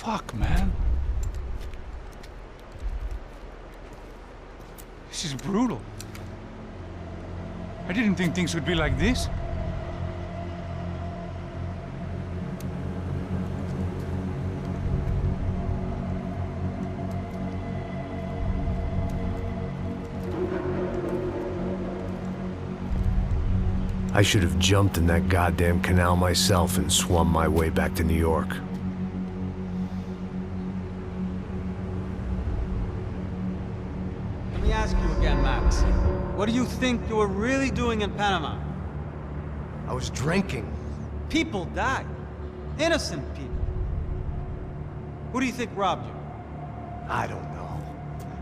Fuck, man. This is brutal. I didn't think things would be like this. I should have jumped in that goddamn canal myself and swum my way back to New York. Let me ask you again, Max. What do you think you were really doing in Panama? I was drinking. People died. Innocent people. Who do you think robbed you? I don't know.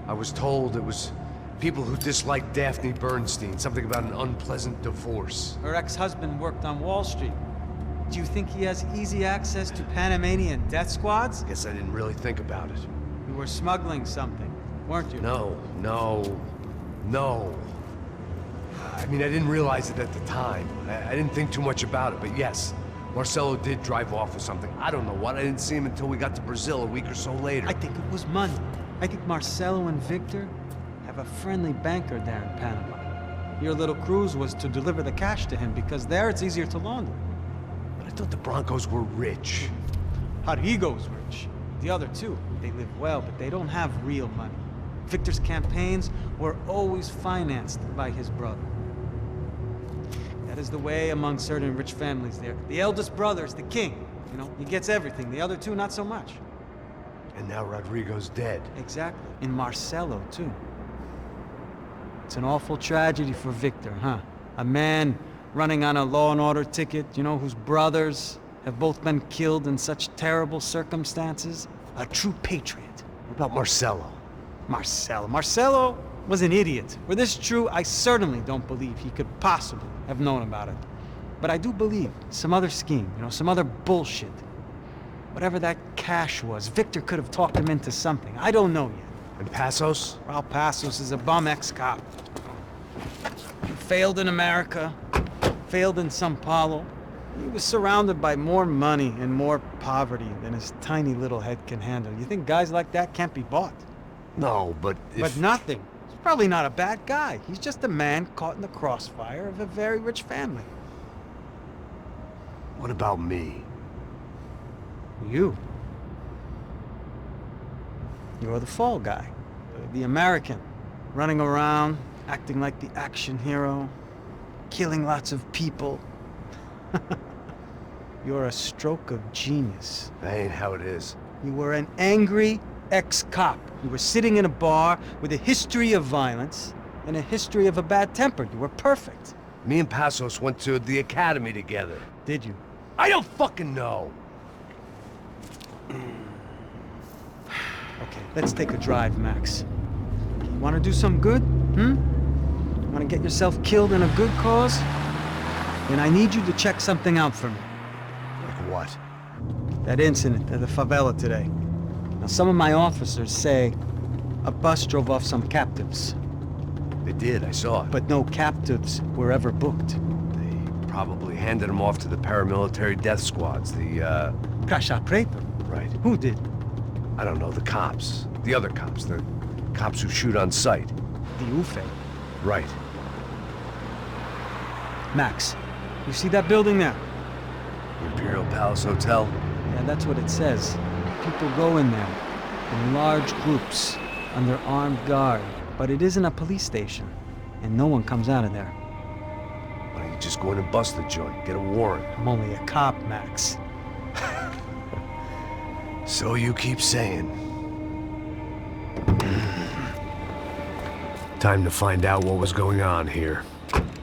I was told it was people who disliked Daphne Bernstein, something about an unpleasant divorce. Her ex-husband worked on Wall Street. Do you think he has easy access to Panamanian death squads? Guess I didn't really think about it. You were smuggling something, weren't you? No. I mean, I didn't realize it at the time. I didn't think too much about it, but yes, Marcelo did drive off with something. I don't know what. I didn't see him until we got to Brazil a week or so later. I think it was money. I think Marcelo and Victor have a friendly banker there in Panama. Your little cruise was to deliver the cash to him because there it's easier to launder. But I thought the Broncos were rich. Rodrigo's rich. The other two, they live well, but they don't have real money. Victor's campaigns were always financed by his brother. That is the way among certain rich families there. The eldest brother's the king. You know, he gets everything. The other two, not so much. And now Rodrigo's dead. Exactly. And Marcelo, too. It's an awful tragedy for Victor, huh? A man running on a law and order ticket, you know, whose brothers have both been killed in such terrible circumstances. A true patriot. What about Marcelo? Marcelo was an idiot. Were this true, I certainly don't believe he could possibly have known about it. But I do believe some other scheme, you know, some other bullshit. Whatever that cash was, Victor could have talked him into something. I don't know yet. And Passos? Raul Passos is a bum ex-cop. He failed in America, failed in São Paulo. He was surrounded by more money and more poverty than his tiny little head can handle. You think guys like that can't be bought? No, but But nothing. He's probably not a bad guy. He's just a man caught in the crossfire of a very rich family. What about me? You. You're the fall guy. The American. Running around, acting like the action hero. Killing lots of people. You're a stroke of genius. That ain't how it is. You were an angry ex-cop. You were sitting in a bar with a history of violence and a history of a bad temper. You were perfect. Me and Passos went to the academy together. Did you? I don't fucking know. Okay, let's take a drive, Max. You want to do some good? Want to get yourself killed in a good cause? Then I need you to check something out for me. Like what? That incident at the favela today. Now, some of my officers say a bus drove off some captives. They did, I saw it. But no captives were ever booked. They probably handed them off to the paramilitary death squads, the, Caixa Preta? Right. Who did? I don't know, the cops. The other cops, the cops who shoot on sight. The UFE. Right. Max, you see that building there? The Imperial Palace Hotel? Yeah, that's what it says. People go in there, in large groups, under armed guard. But it isn't a police station, and no one comes out of there. Why don't you just go in and bust the joint, get a warrant? I'm only a cop, Max. So you keep saying. Time to find out what was going on here.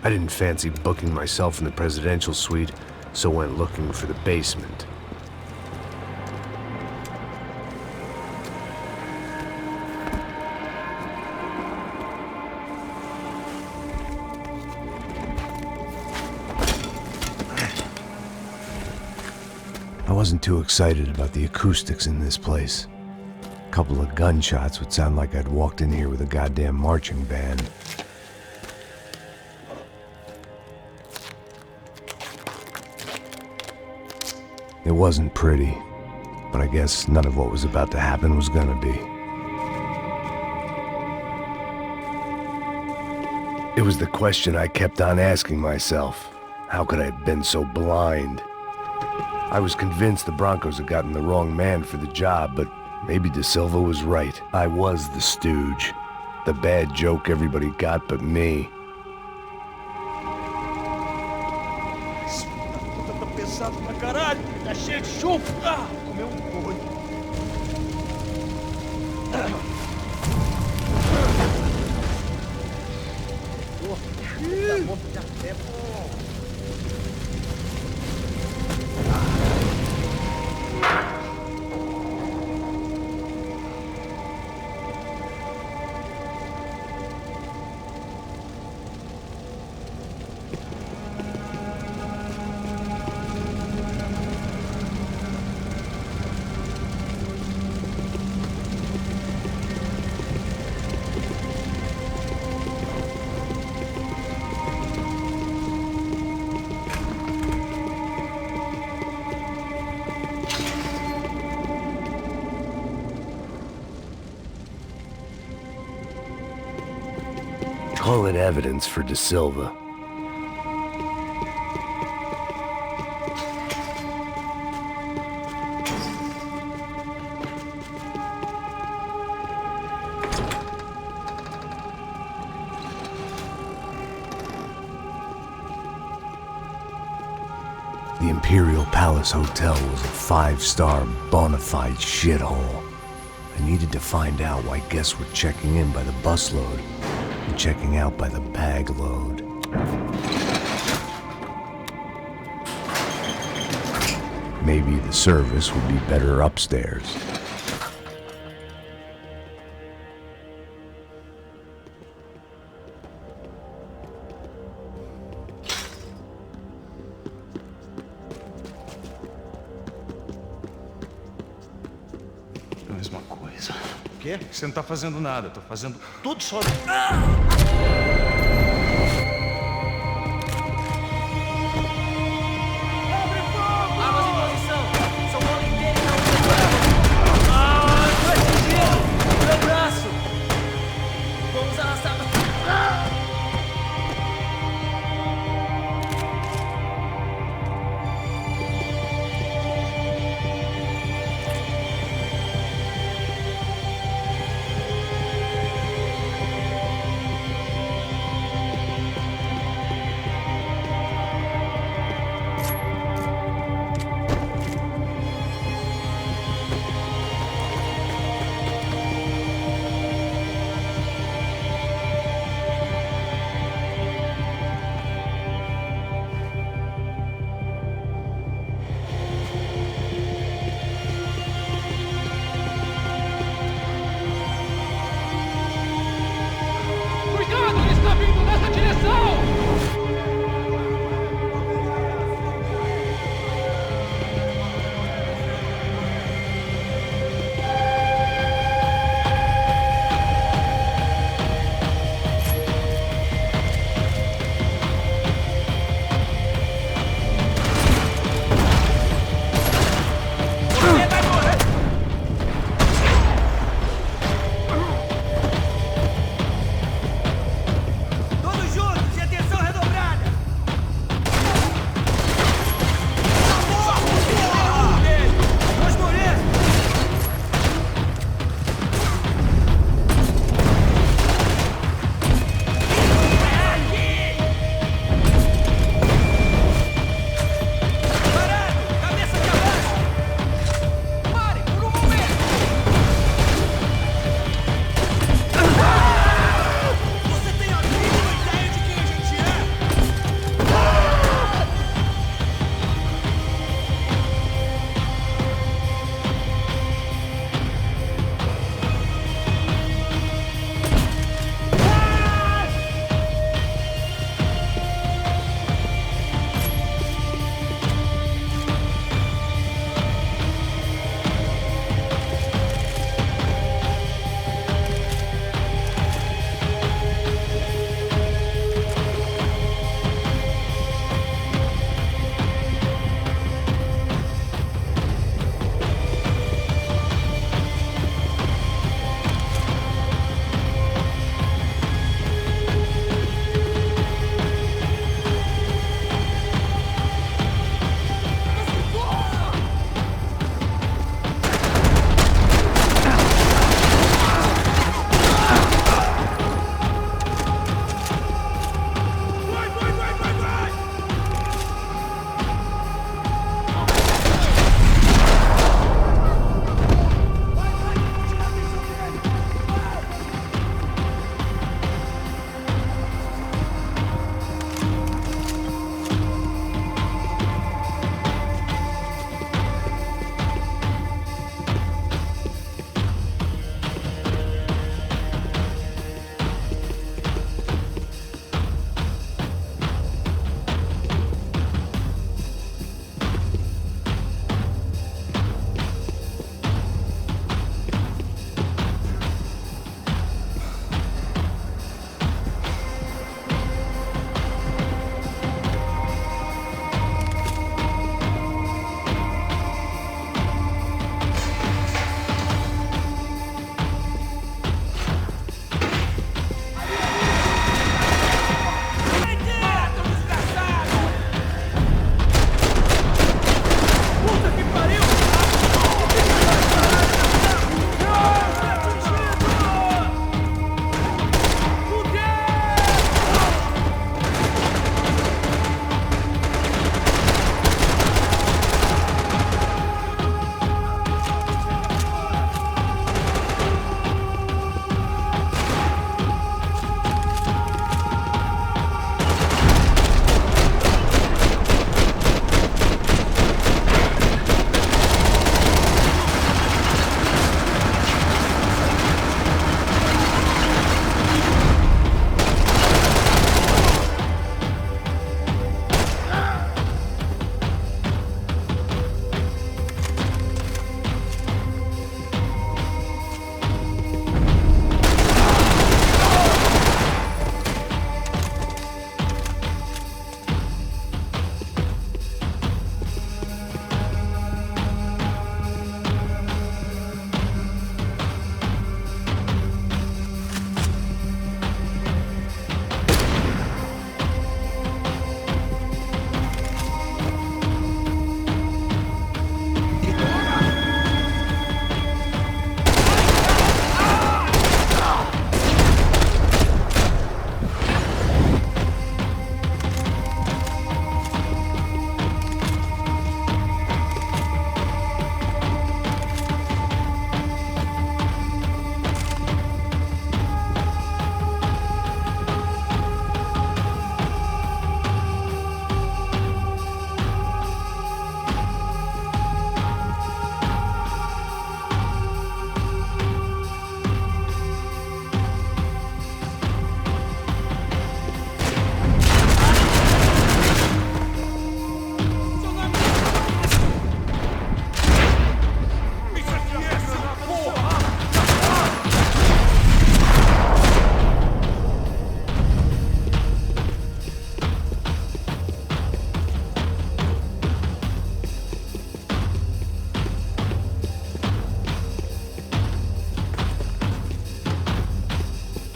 I didn't fancy booking myself in the presidential suite, so went looking for the basement. I wasn't too excited about the acoustics in this place. A couple of gunshots would sound like I'd walked in here with a goddamn marching band. It wasn't pretty. but I guess none of what was about to happen was gonna be. It was the question I kept on asking myself. How could I have been so blind? I was convinced the Broncos had gotten the wrong man for the job, but maybe De Silva was right. I was the stooge. The bad joke everybody got but me. Tá pesado pra caralho, tá cheio de chumbo. Comeu boi. Tá bom pra café, pô. Call it evidence for De Silva. The Imperial Palace Hotel was a five-star, bona fide shithole. I needed to find out why guests were checking in by the busload and checking out by the bag load. Maybe the service would be better upstairs. Mesma coisa. O quê? Você não tá fazendo nada, eu tô fazendo Tudo só... Armas em posição! São bola inteira e não... Tô atingido! Meu braço! Vamos arrastar...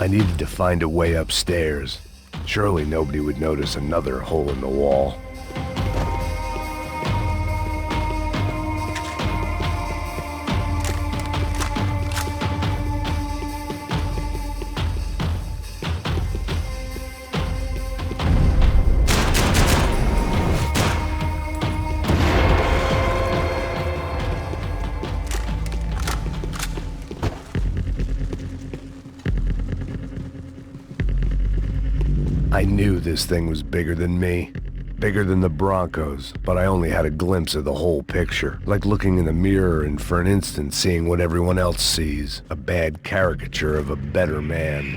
I needed to find a way upstairs. Surely nobody would notice another hole in the wall. I knew this thing was bigger than me, bigger than the Broncos, but I only had a glimpse of the whole picture, like looking in the mirror and for an instant seeing what everyone else sees, a bad caricature of a better man.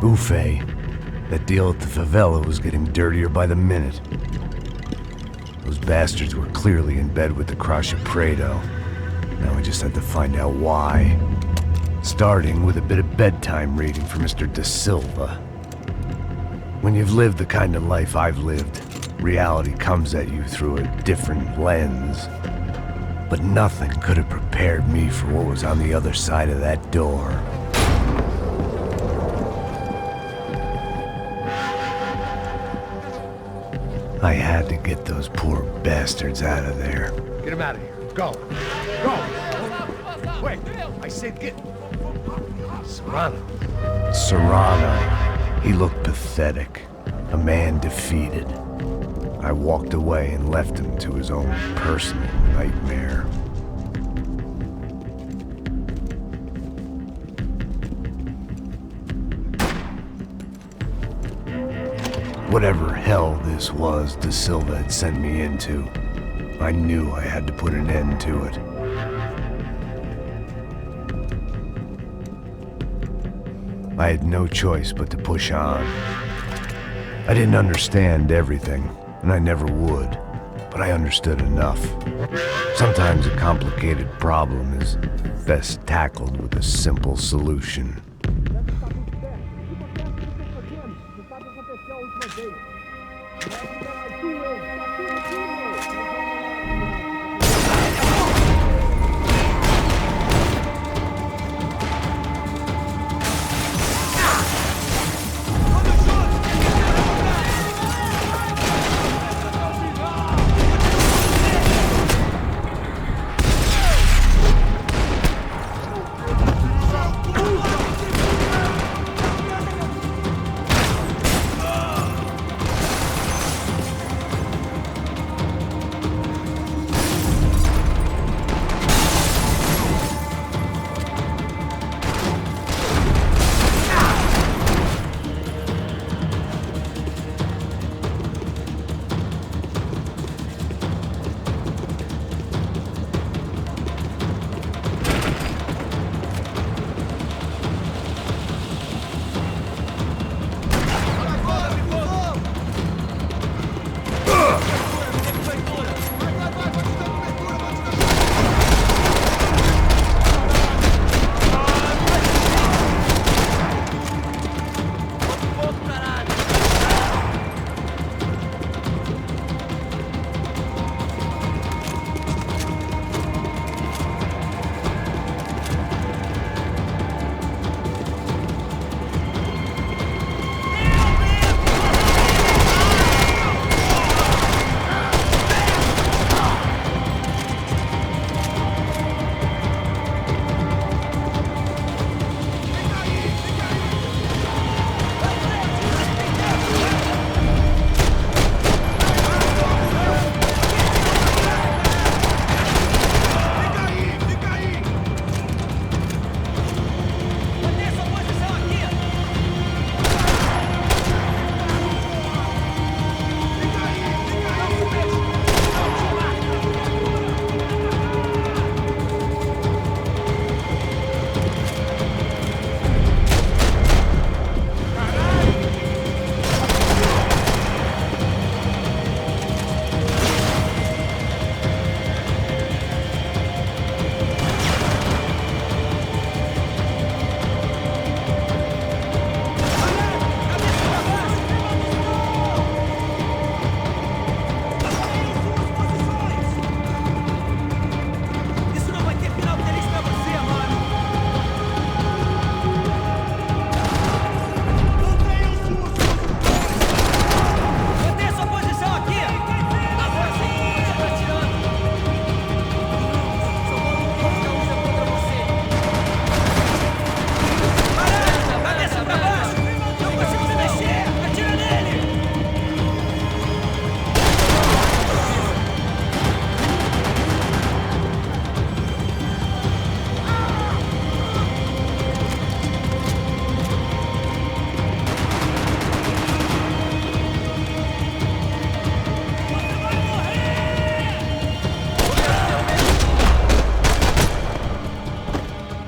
Buffet. That deal at the favela was getting dirtier by the minute. Those bastards were clearly in bed with the Crusher Prado. Now we just had to find out why. Starting with a bit of bedtime reading for Mr. Da Silva. When you've lived the kind of life I've lived, reality comes at you through a different lens. But nothing could have prepared me for what was on the other side of that door. I had to get those poor bastards out of there. Get him out of here. Go. Go. Wait. I said get... Serrano. Serrano. He looked pathetic. A man defeated. I walked away and left him to his own personal nightmare. Whatever hell this was Da Silva had sent me into, I knew I had to put an end to it. I had no choice but to push on. I didn't understand everything, and I never would, but I understood enough. Sometimes a complicated problem is best tackled with a simple solution.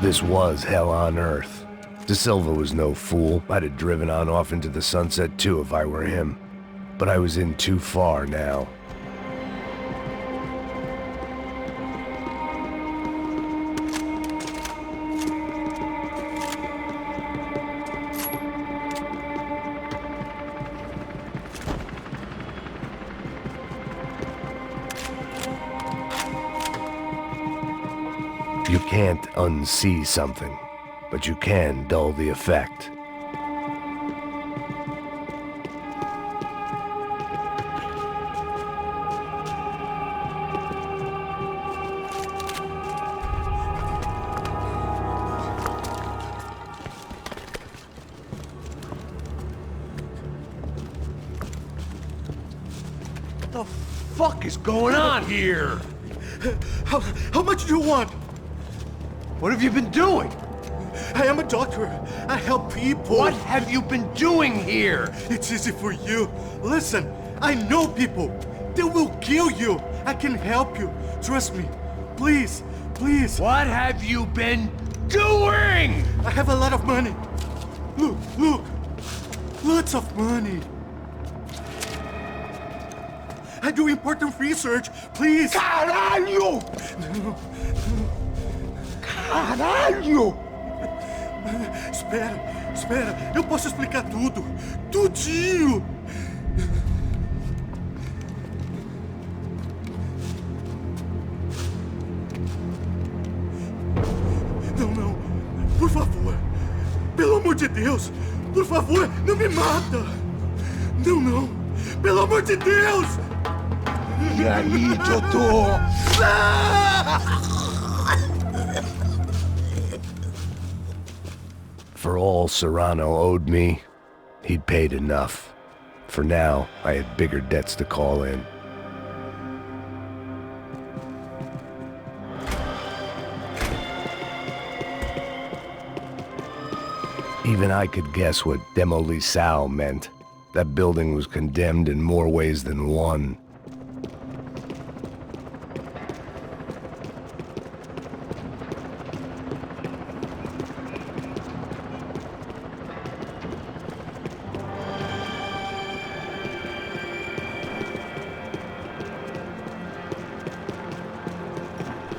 This was hell on earth. De Silva was no fool. I'd have driven on off into the sunset too if I were him. But I was in too far now. You can't unsee something, but you can dull the effect. What the fuck is going on here? How much do you want? What have you been doing? I am a doctor. I help people. What have you been doing here? It's easy for you. Listen, I know people. They will kill you. I can help you. Trust me. Please, please. What have you been doing? I have a lot of money. Look, look. Lots of money. I do important research. Please. Caralho! Caralho! Espera, espera. Eu posso explicar tudo. Tudinho. Não, não. Por favor. Pelo amor de Deus. Por favor, não me mata. Não, não. Pelo amor de Deus. E aí, doutor? For all Serrano owed me, he'd paid enough. For now, I had bigger debts to call in. Even I could guess what demolição meant. That building was condemned in more ways than one.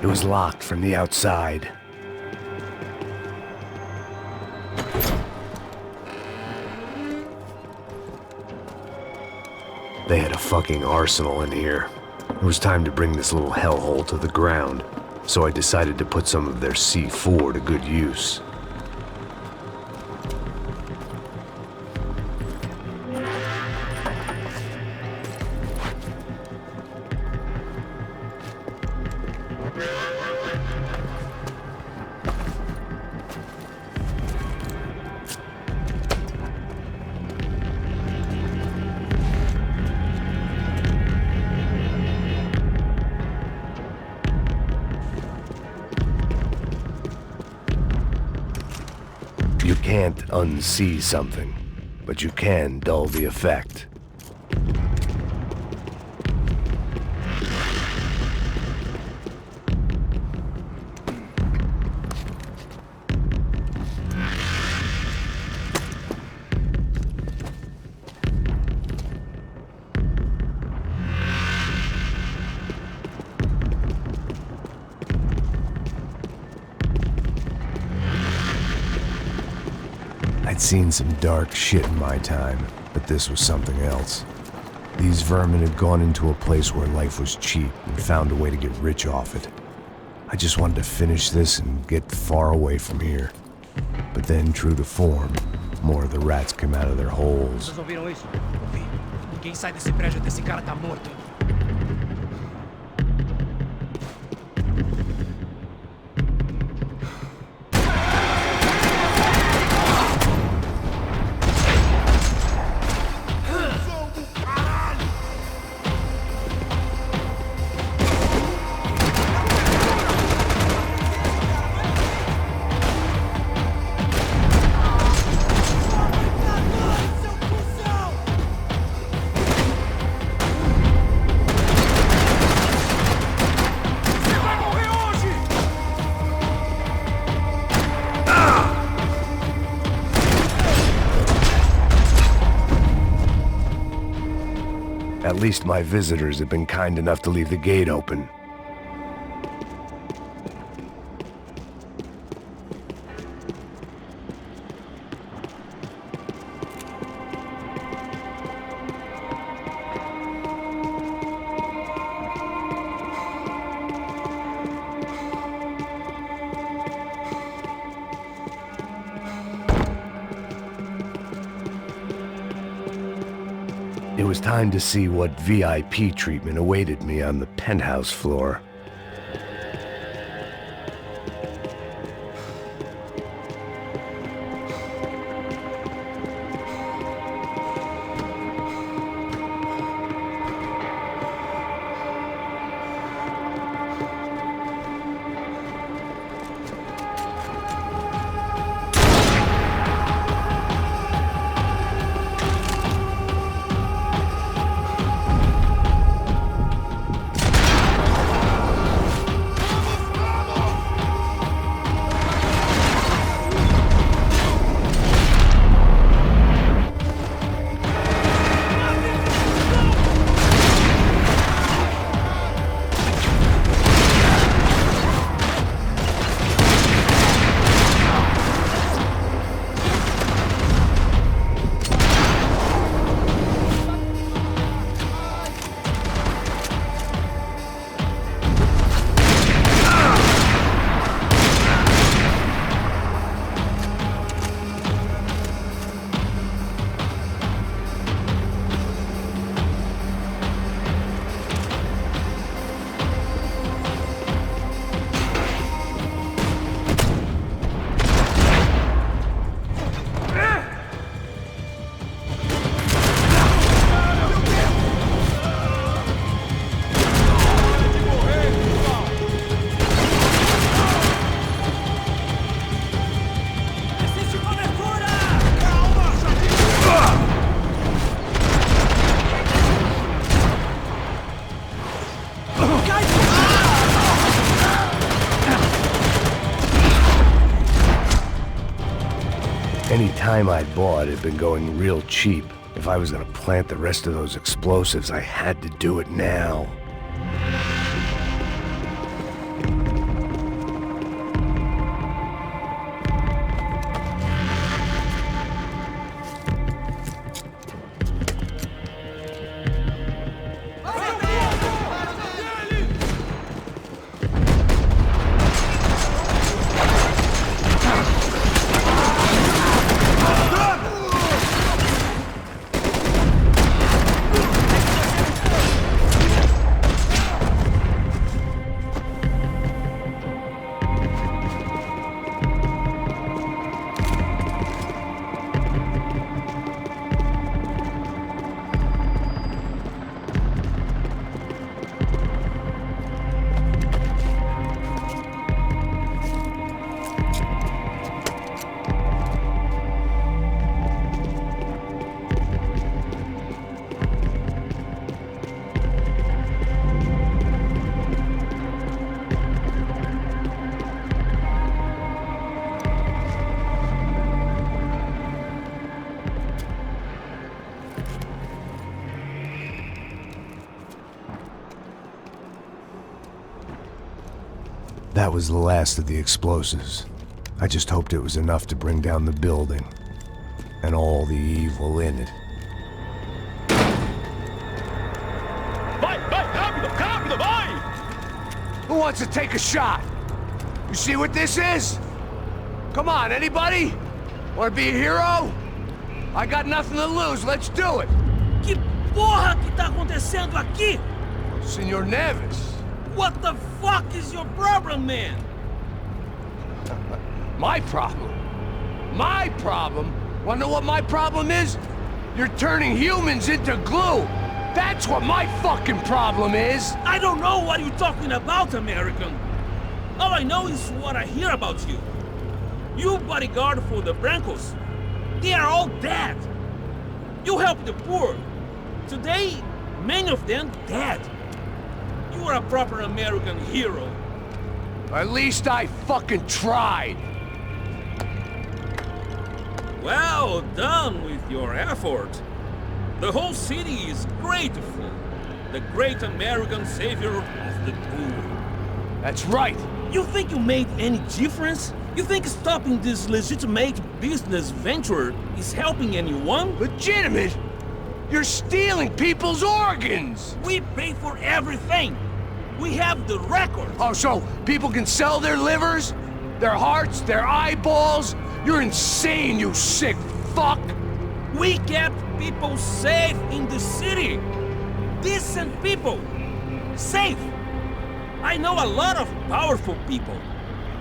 It was locked from the outside. They had a fucking arsenal in here. It was time to bring this little hellhole to the ground, so I decided to put some of their C4 to good use. You can't unsee something, but you can dull the effect. I'd seen some dark shit in my time, but this was something else. These vermin had gone into a place where life was cheap and found a way to get rich off it. I just wanted to finish this and get far away from here. But then, true to form, more of the rats came out of their holes. Vocês ouviram isso? Ouvi. Ninguém sai desse prédio até esse cara tá morto. At least my visitors have been kind enough to leave the gate open. It was time to see what VIP treatment awaited me on the penthouse floor. Any time I'd bought had been going real cheap. If I was gonna plant the rest of those explosives, I had to do it now. That was the last of the explosives. I just hoped it was enough to bring down the building and all the evil in it. Vai, rápido, rápido, vai! Who wants to take a shot? You see what this is? Come on, anybody? Want to be a hero? I got nothing to lose, let's do it! Que porra que tá acontecendo aqui? Senor Neves. What the fuck is your problem, man? My problem? My problem? Wanna know what my problem is? You're turning humans into glue! That's what my fucking problem is! I don't know what you're talking about, American. All I know is what I hear about you. You bodyguard for the Brancos. They are all dead. You help the poor. Today, many of them dead. You are a proper American hero. At least I fucking tried! Well done with your effort. The whole city is grateful. the great American savior of the poor. That's right. You think you made any difference? You think stopping this legitimate business venture is helping anyone? Legitimate? You're stealing people's organs! We pay for everything! We have the record! Oh, so people can sell their livers? Their hearts? Their eyeballs? You're insane, you sick fuck! We kept people safe in the city! Decent people! Safe! I know a lot of powerful people.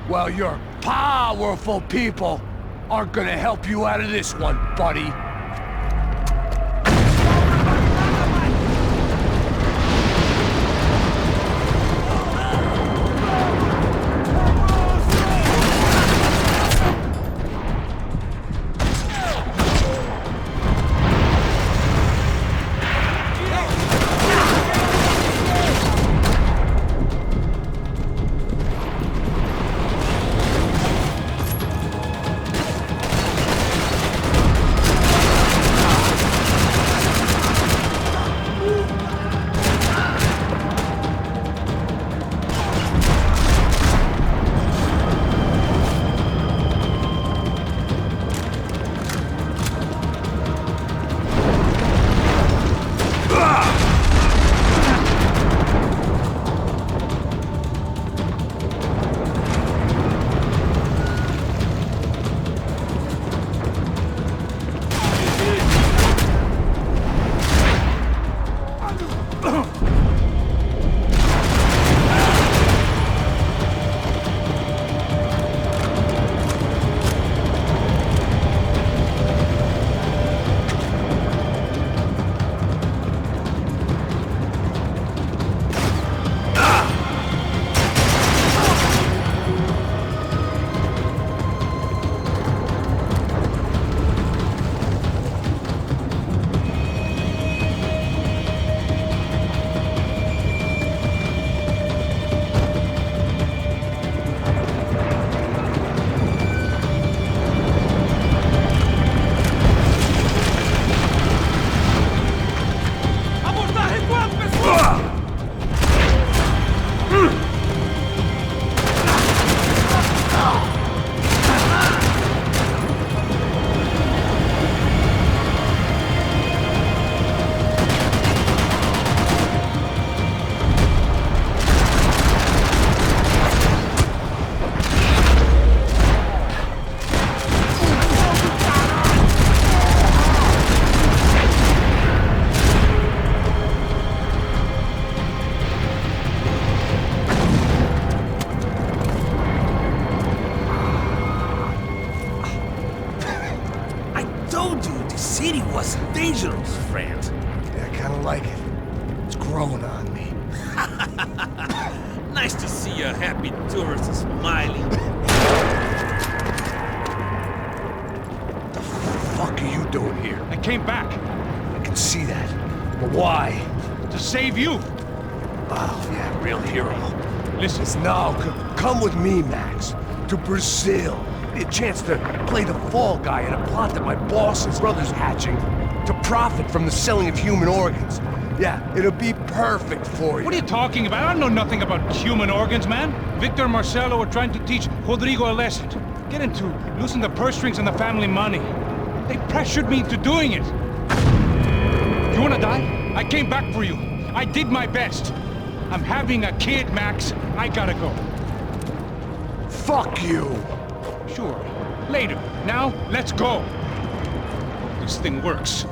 Well, your powerful people aren't gonna help you out of this one, buddy. dangerous, friend. Yeah, I kinda like it. It's growing on me. Nice to see a happy tourist smiling. What the fuck are you doing here? I came back I can see that. But why? to save you. Oh, yeah, real hero. Listen, No, come with me, Max. To Brazil. Be a chance to play the fall guy in a plot that my boss and brother's hatching to profit from the selling of human organs. Yeah, it'll be perfect for you. what are you talking about? I know nothing about human organs, man. Victor and Marcelo were trying to teach Rodrigo a lesson. Get him to loosen the purse strings and the family money. They pressured me into doing it. You wanna die? I came back for you. I did my best. I'm having a kid, Max. I gotta go. Fuck you! Sure. Later. Now, let's go. This thing works.